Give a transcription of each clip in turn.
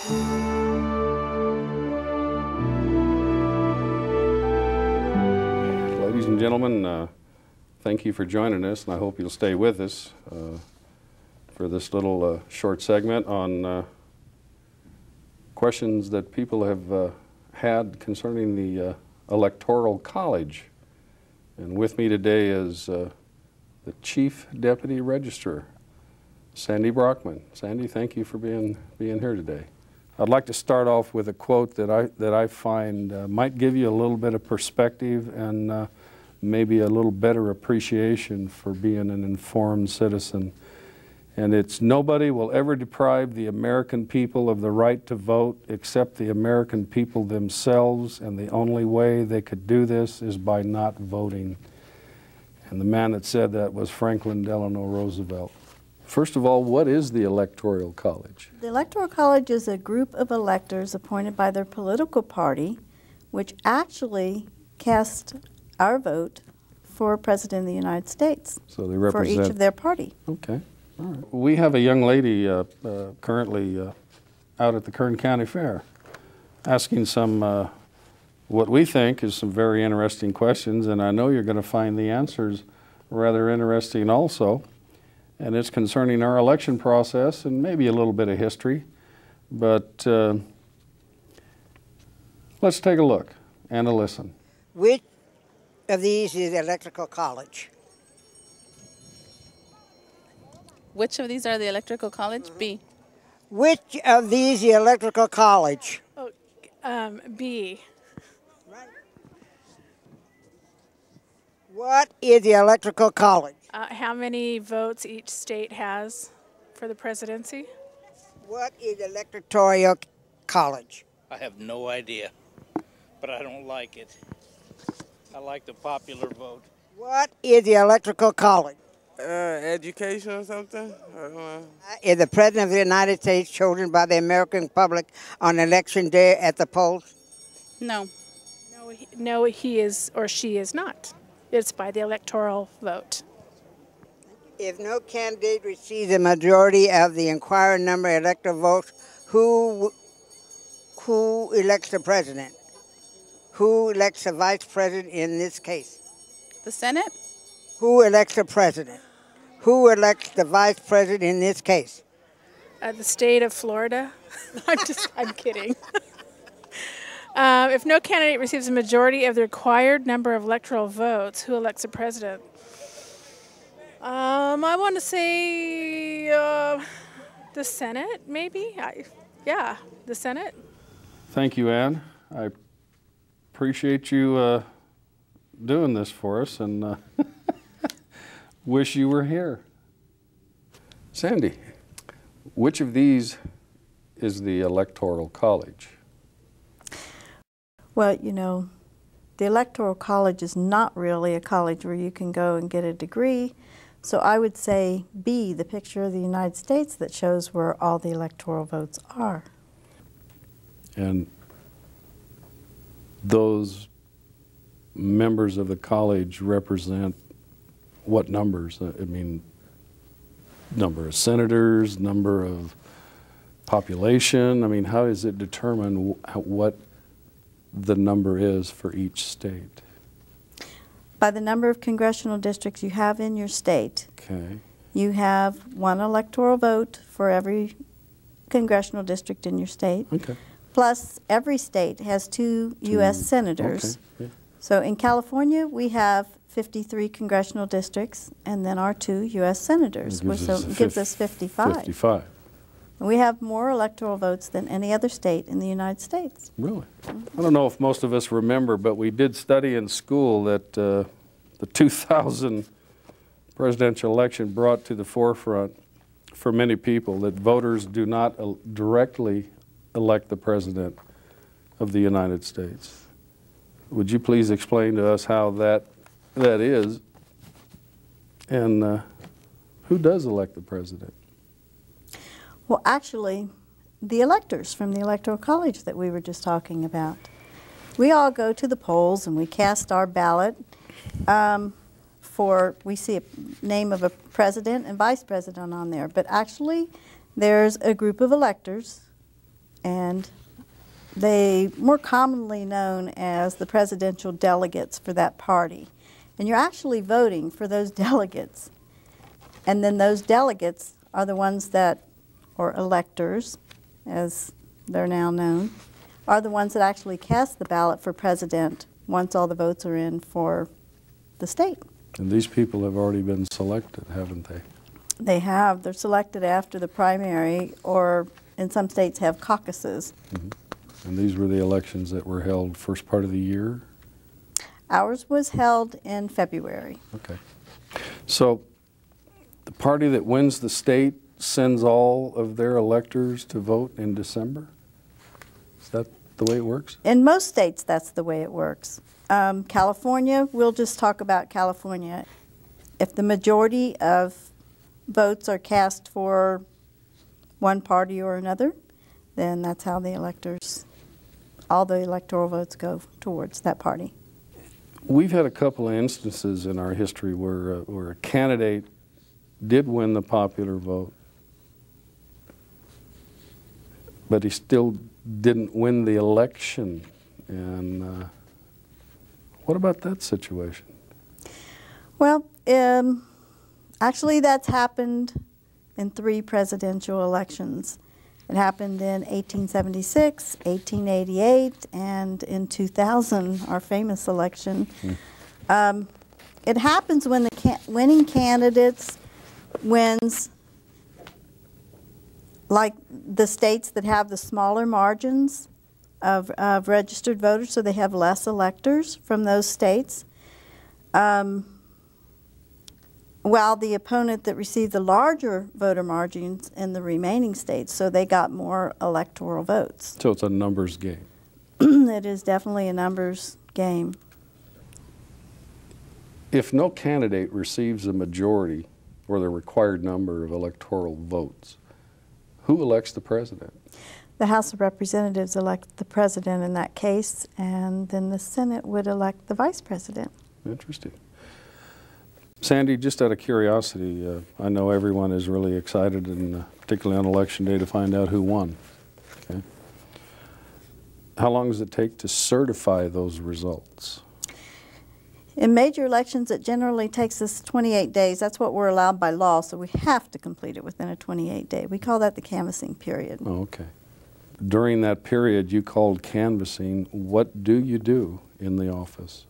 Ladies and gentlemen, thank you for joining us, and I hope you'll stay with us for this little short segment on questions that people have had concerning the Electoral College. And with me today is the Chief Deputy Registrar, Sandy Brockman. Sandy, thank you for being here today. I'd like to start off with a quote that I find might give you a little bit of perspective and maybe a little better appreciation for being an informed citizen. And it's, "Nobody will ever deprive the American people of the right to vote except the American people themselves, and the only way they could do this is by not voting." And the man that said that was Franklin Delano Roosevelt. First of all, what is the Electoral College? The Electoral College is a group of electors appointed by their political party, which actually cast our vote for President of the United States. So they represent for each of their party. Okay. All right. We have a young lady currently out at the Kern County Fair asking some what we think is some very interesting questions, and I know you're going to find the answers rather interesting also. And it's concerning our election process and maybe a little bit of history. But let's take a look and a listen. Which of these is the Electoral College? Which of these are the Electoral College? B. Which of these is the Electoral College? Oh, B. Right. What is the Electoral College? How many votes each state has for the presidency? What is the Electoral College? I have no idea, but I don't like it. I like the popular vote. What is the Electoral College? Education or something? I don't know. Is the President of the United States chosen by the American public on election day at the polls? No. No, he is or she is not. It's by the electoral vote. If no candidate receives a majority of the inquired number of electoral votes, who elects the president? Who elects the vice president in this case? The Senate? Who elects the president? Who elects the vice president in this case? The state of Florida. I'm kidding. If no candidate receives a majority of the required number of electoral votes, who elects the president? I want to say the Senate, maybe? Yeah, the Senate. Thank you, Ann. I appreciate you doing this for us, and wish you were here. Sandy, which of these is the Electoral College? Well, you know, the Electoral College is not really a college where you can go and get a degree. So I would say B, the picture of the United States that shows where all the electoral votes are. And those members of the college represent what numbers? I mean, number of senators, number of population. I mean, how does it determine what the number is for each state? By the number of congressional districts you have in your state. Okay. You have one electoral vote for every congressional district in your state. Okay. Plus, every state has two U.S. senators. Okay. Yeah. So in California, we have 53 congressional districts, and then our 2 U.S. senators, so it gives us 55. 55. And we have more electoral votes than any other state in the United States. Really? I don't know if most of us remember, but we did study in school that the 2000 presidential election brought to the forefront for many people that voters do not directly elect the President of the United States. Would you please explain to us how that is, and who does elect the President? Well, actually, the electors from the Electoral College that we were just talking about. We all go to the polls and we cast our ballot we see a name of a president and vice president on there, but actually there's a group of electors and they more commonly known as the presidential delegates for that party. And you're actually voting for those delegates. And then those delegates are the ones that, or electors, as they're now known, are the ones that actually cast the ballot for president once all the votes are in for the state. And these people have already been selected, haven't they? They have. They're selected after the primary, or in some states have caucuses. Mm-hmm. And these were the elections that were held first part of the year? Ours was held in February. Okay. So the party that wins the state sends all of their electors to vote in December? Is that the way it works? In most states, that's the way it works. California, we'll just talk about California. If the majority of votes are cast for one party or another, then that's how the electors, all the electoral votes go towards that party. We've had a couple of instances in our history where a candidate did win the popular vote, but he still didn't win the election. And what about that situation? Well, actually that's happened in 3 presidential elections. It happened in 1876, 1888, and in 2000, our famous election. It happens when the winning candidates wins, like the states that have the smaller margins of registered voters, so they have less electors from those states, while the opponent that received the larger voter margins in the remaining states, so they got more electoral votes. So it's a numbers game. It is definitely a numbers game. If no candidate receives a majority or the required number of electoral votes, who elects the president? The House of Representatives elect the president in that case, and then the Senate would elect the vice president. Interesting. Sandy, just out of curiosity, I know everyone is really excited, and particularly on Election Day, to find out who won. Okay. How long does it take to certify those results? In major elections, it generally takes us 28 days. That's what we're allowed by law, so we have to complete it within a 28-day. We call that the canvassing period. Oh, okay. During that period you called canvassing. What do you do in the office?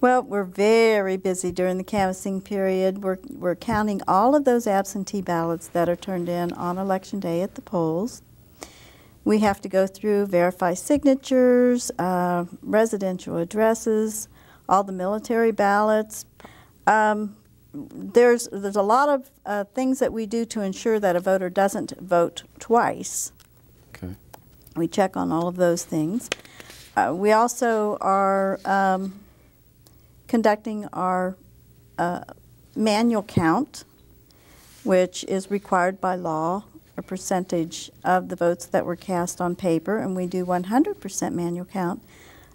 Well, we're very busy during the canvassing period. We're counting all of those absentee ballots that are turned in on Election Day at the polls. We have to go through, verify signatures, residential addresses, all the military ballots. There's a lot of things that we do to ensure that a voter doesn't vote twice. Okay. We check on all of those things. We also are conducting our manual count, which is required by law, a percentage of the votes that were cast on paper, and we do 100% manual count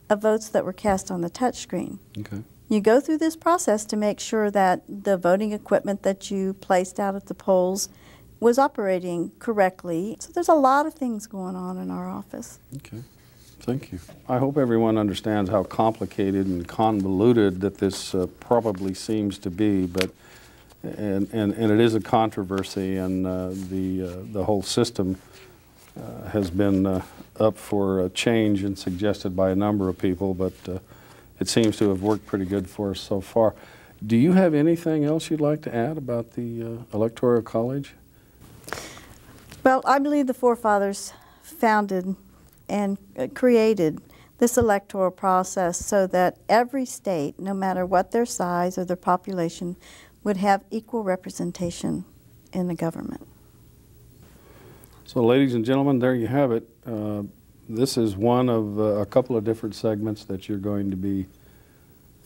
of votes that were cast on the touchscreen. Okay. You go through this process to make sure that the voting equipment that you placed out at the polls was operating correctly. So there's a lot of things going on in our office. Okay. Thank you. I hope everyone understands how complicated and convoluted that this probably seems to be, but and it is a controversy, and the whole system has been up for a change and suggested by a number of people, but it seems to have worked pretty good for us so far. Do you have anything else you'd like to add about the Electoral College? Well, I believe the forefathers founded and created this electoral process so that every state, no matter what their size or their population, would have equal representation in the government. So, ladies and gentlemen, there you have it. This is one of a couple of different segments that you're going to be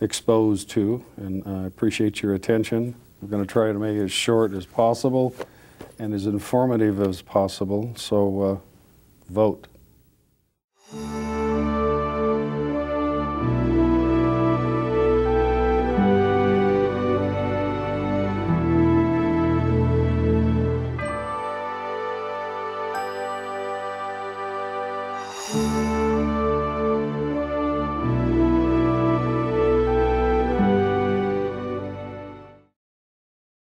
exposed to, and I appreciate your attention. We're going to try to make it as short as possible and as informative as possible, so vote.